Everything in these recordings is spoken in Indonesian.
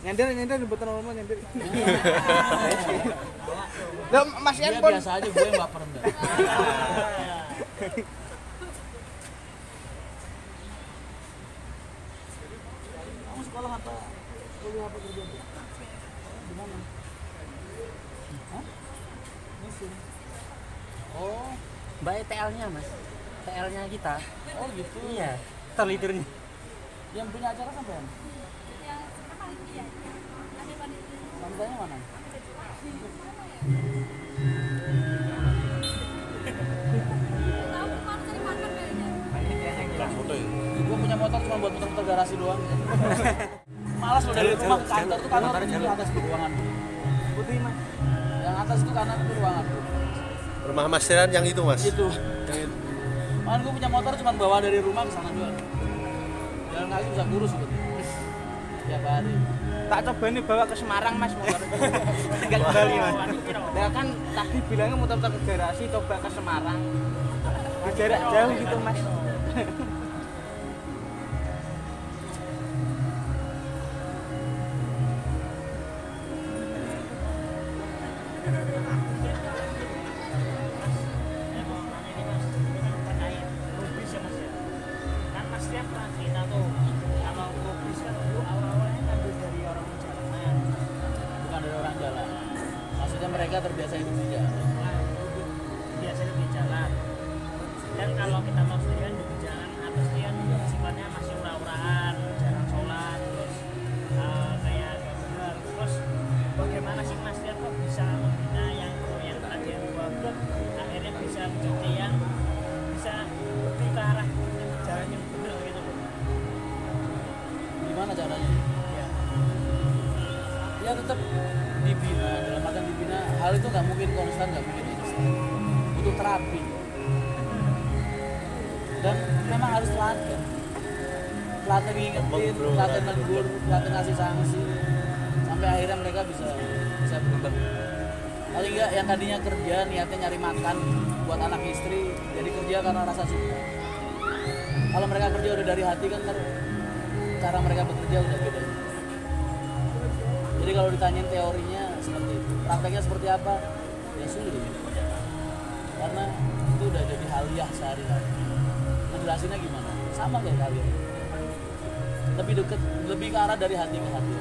Nyender buat normal nyender. Lah Mas Ian pun biasa aja gue baper enggak. Kamu sekolah apa? Kuliah apa kerja? Di mana? Hah? Mesin. Oh, Mbak TL-nya Mas. TL-nya kita. Oh gitu. Iya. Terliturnya. Yang punya acara sampean? Yang paling dia. Ada Wanitanya mana? Gue punya motor cuma buat muter-muter garasi doang. Malas lo dari rumah ke kantor tuh kantor di atas ruangan. putih Mas. Yang atas itu kanan itu ruangan. Rumah Mas Tiran yang itu Mas. Itu. Man gue punya motor cuma bawa dari rumah ke sana doang. Jalan kaki bisa kurus gitu. Tiap hari. Tak coba nih bawa ke Semarang Mas motor. Tinggal di Bali Mas. Nah kan tadi bilangnya muter-muter ke garasi coba ke Semarang. Di jarak jauh gitu Mas. Mereka terbiasa hidup di jalan. Biasa hidup di jalan. Dan kalau kita mau sendiri kan di jalan atas dia sifatnya masih ura-uraan, jarang sholat, terus kayak benar. Terus bagaimana sih Mas dia kok bisa membina yang tadi yang goblok akhirnya bisa menjadi yang bisa lebih ke arah jalan yang benar gitu loh. Gimana caranya? Ya tetap dibina, dalam artian dibina hal itu nggak mungkin konstan, nggak mungkin instan, butuh terapi dan memang harus pelatih ngingetin, pelatih negur, pelatih ngasih sanksi sampai akhirnya mereka bisa berubah. Paling nggak yang tadinya kerja niatnya nyari makan buat anak istri jadi kerja karena rasa suka. Kalau mereka kerja udah dari hati kan cara mereka bekerja udah beda. Jadi kalau ditanyain teorinya seperti itu, prakteknya seperti apa? Ya sulit. Karena itu udah jadi haliah sehari-hari. Menjelasinnya gimana? Sama kayak kalian. Lebih dekat, lebih ke arah dari hati ke hati.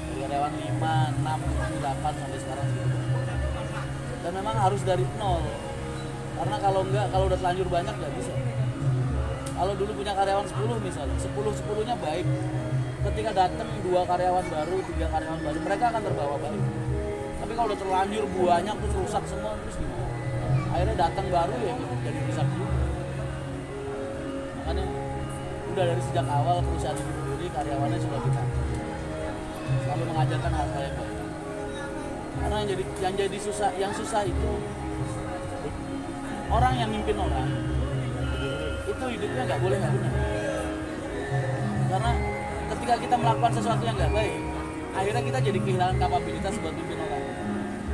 Dari karyawan 5, 6, 8 sampai sekarang gitu. Dan memang harus dari nol. Karena kalau udah terlanjur banyak nggak bisa. Kalau dulu punya karyawan 10 misalnya, 10-10-nya baik. Ketika datang 2 karyawan baru, 3 karyawan baru, mereka akan terbawa baik. Tapi kalau udah terlanjur banyak terus rusak semua, terus gimana? Akhirnya datang baru ya gitu, jadi rusak juga. Makanya udah dari sejak awal perusahaan itu berdiri, karyawannya sudah kita selalu mengajarkan hal-hal yang baik. Karena yang jadi susah, yang susah itu orang yang mimpin orang itu hidupnya nggak boleh nggak benar. Karena ketika kita melakukan sesuatu yang nggak baik, akhirnya kita jadi kehilangan kapabilitas buat mimpin orang.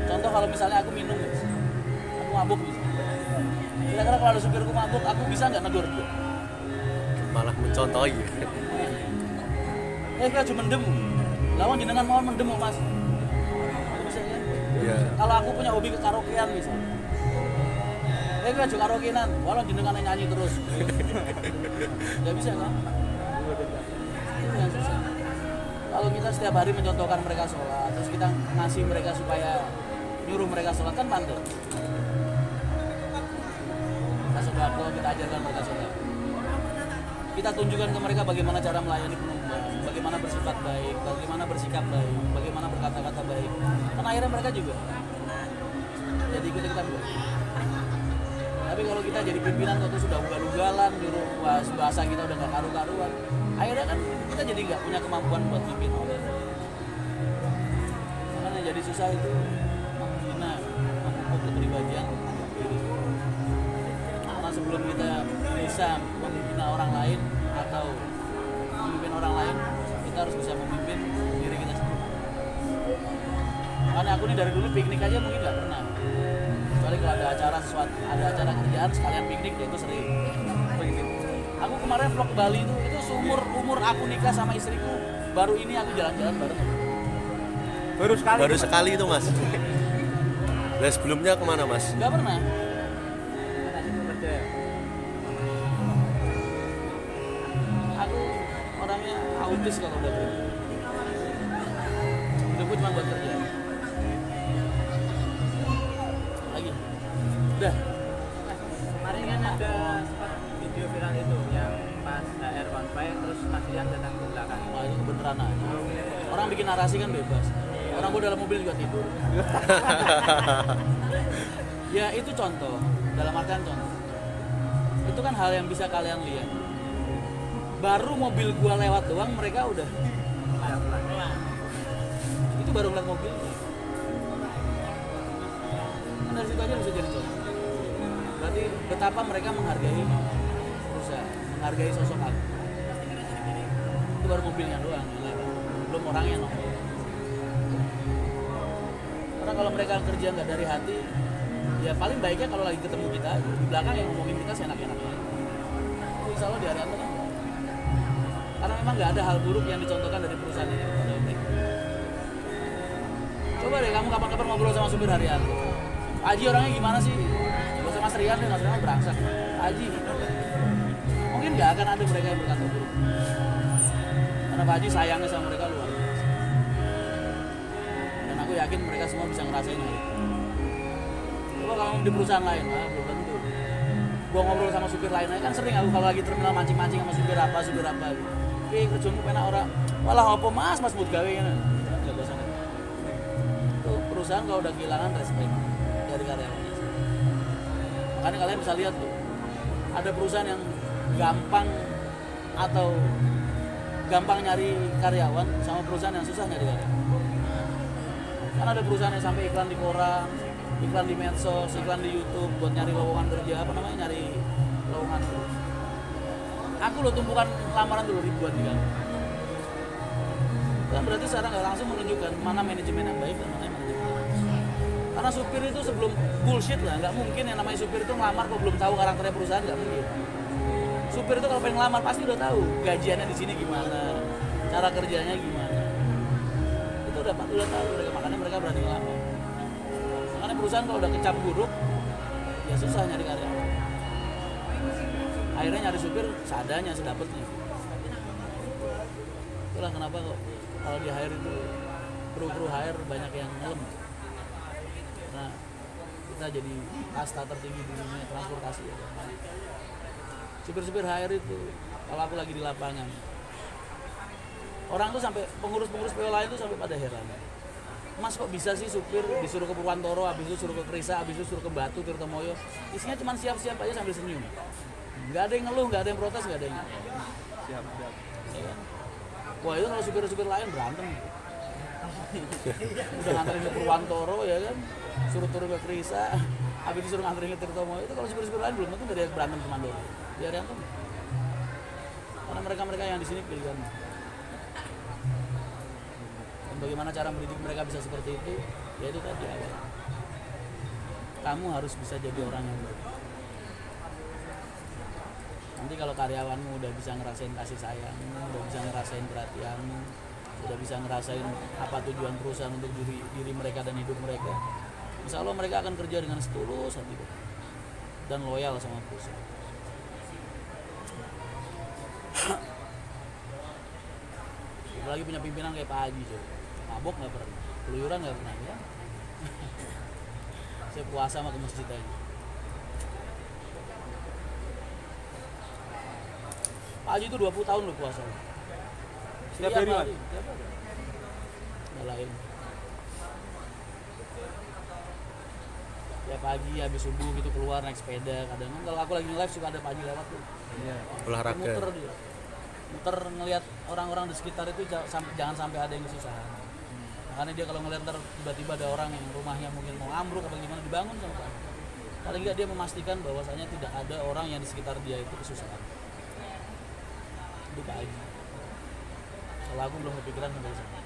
Contoh kalau misalnya aku minum, aku mabuk misalnya. Kira-kira kalau ada supirku mabuk, aku bisa nggak negur dia? Malah mencontohi. Kita cuma mendem. Lawan jenengan mau mendem Mas. Bisa kan? Iya. Kalau aku punya hobi ke karaokean misalnya. Kita juga karaokean, walau jenengan nyanyi terus. Nggak bisa kan? Itu yang susah. Kalau kita setiap hari mencontohkan mereka sholat, terus kita ngasih mereka supaya nyuruh mereka sholat kan pandai. Kita sodako, kita ajarkan mereka sholat. Kita tunjukkan ke mereka bagaimana cara melayani penumpang, bagaimana bersifat baik, bagaimana bersikap baik, bagaimana berkata-kata baik. Karena akhirnya mereka juga jadi ikut-ikutan baik. Tapi kalau kita jadi pimpinan waktu sudah ugal-ugalan, nyuruh bahasa kita udah gak karu-karuan, akhirnya kan kita jadi nggak punya kemampuan buat mimpin orang. Makanya jadi susah itu membina, memupuk kepribadian diri. Karena sebelum kita bisa memimpin orang lain atau memimpin orang lain, kita harus bisa memimpin diri kita sendiri. Makanya aku nih dari dulu piknik aja mungkin nggak pernah. Kecuali kalau ada acara kerjaan sekalian piknik, ya itu sering. Begitu. Aku kemarin vlog Bali itu seumur aku nikah sama istriku, baru ini aku jalan-jalan bareng. Baru sekali itu mas. Nah sebelumnya kemana mas? Nggak pernah. Aku orangnya autis kalau udah pergi. Hidupku cuma buat kerja. Lagi. Udah. Kemarin kan ada sempat video viral itu yang pas HR konvoy terus Mas Rian datang ke belakang. Wah itu kebenaran aja. Orang bikin narasi kan bebas. Orang gue dalam mobil juga tidur. Ya itu contoh, dalam artian contoh. Itu kan hal yang bisa kalian lihat. Baru mobil gua lewat doang mereka udah. Itu baru ngeliat mobilnya. Kan dari situ aja bisa jadi contoh. Berarti betapa mereka menghargai perusahaan, menghargai sosok aku. Itu baru mobilnya doang yang lewat. Belum orangnya nongol. Karena kalau mereka kerja nggak dari hati, ya paling baiknya kalau lagi ketemu kita di belakang yang ngomongin kita seenak-enaknya. Insya Allah di Arianto kan enggak. Karena memang nggak ada hal buruk yang dicontohkan dari perusahaan ini. Coba deh kamu kapan-kapan ngobrol sama supir Arianto. Aji orangnya gimana sih? Gak usah Mas Rian deh, Mas Rian berangsek. Aji mungkin nggak akan ada mereka yang berkata buruk. Karena Pak Haji sayangnya sama mereka luar biasa. Dan aku yakin mereka semua bisa ngerasain hal itu. Coba kalau di perusahaan lain, belum tentu. Gua ngobrol sama supir lain aja kan sering aku kalau lagi terminal mancing-mancing sama supir apa gitu. Kerjaanmu penak orang, walah apa mas mood gawe kan. Enggak usah. Itu perusahaan kalau udah kehilangan respect dari karyawannya. Makanya kalian bisa lihat tuh, ada perusahaan yang gampang nyari karyawan sama perusahaan yang susah nyari karyawan. Kan ada perusahaan yang sampai iklan di koran, iklan di medsos, iklan di YouTube buat nyari lowongan kerja, nyari lowongan. Aku lo tumpukan lamaran dulu ribuan di kan. Kan berarti sekarang nggak langsung menunjukkan mana manajemen yang baik dan mana yang manajemen yang bagus. Karena supir itu sebelum bullshit lah, nggak mungkin yang namanya supir itu ngelamar kok belum tahu karakternya perusahaan, nggak mungkin. Supir itu kalau pengen ngelamar pasti udah tahu gajiannya di sini gimana, cara kerjanya gimana. Itu udah tahu, makanya mereka berani ngelamar. Makanya perusahaan kalau udah kecap buruk, ya susah nyari karyawan. Akhirnya nyari supir seadanya, sedapetnya. Itulah kenapa kok kalau di hire itu kru hire banyak yang ngelem. Karena kita jadi kasta tertinggi di dunia transportasi ya. Supir-supir hire itu kalau aku lagi di lapangan, orang tuh sampai pengurus-pengurus PO lain tuh sampai pada heran. Mas kok bisa sih supir disuruh ke Purwantoro, habis itu suruh ke Krisa, habis itu suruh ke Batu, Tirtomoyo, isinya cuma siap-siap aja sambil senyum. Nggak ada yang ngeluh, nggak ada yang protes, nggak ada yang siap. Ya kan? Wah itu kalau supir-supir lain berantem. Udah nganterin ke Purwantoro ya kan, suruh turun ke Krisa, habis itu suruh nganterin ke Tirtomoyo. Itu kalau supir-supir lain belum tentu nggak ada berantem ke Mandoro. Dia ada yang tuh. Karena mereka yang di sini pilihan. Dan bagaimana cara mendidik mereka bisa seperti itu? Ya itu tadi awal. Kamu harus bisa jadi orang yang baik. Nanti kalau karyawanmu udah bisa ngerasain kasih sayangmu, udah bisa ngerasain perhatianmu, udah bisa ngerasain apa tujuan perusahaan untuk diri mereka dan hidup mereka, insya Allah mereka akan kerja dengan setulus hati dan loyal sama perusahaan. Apalagi punya pimpinan kayak Pak Haji, mabok nggak pernah, keluyuran nggak pernah ya. Saya puasa sama ke masjid aja. Pak Haji itu 20 tahun loh puasa. Setiap hari kan? Setiap hari. Nggak lain. Ya pagi habis subuh gitu keluar naik sepeda. Kadang kalau aku lagi live suka ada Pak Haji lewat tuh. Iya. Olahraga. Muter dia. Muter ngelihat orang-orang di sekitar itu jangan sampai ada yang kesusahan. Makanya dia kalau ngeliat ntar tiba-tiba ada orang yang rumahnya mungkin mau ambruk atau gimana dibangun sama Pak Haji. Paling nggak dia memastikan bahwasanya tidak ada orang yang di sekitar dia itu kesusahan. Itu Pak Haji. Kalau aku belum kepikiran sampai sana.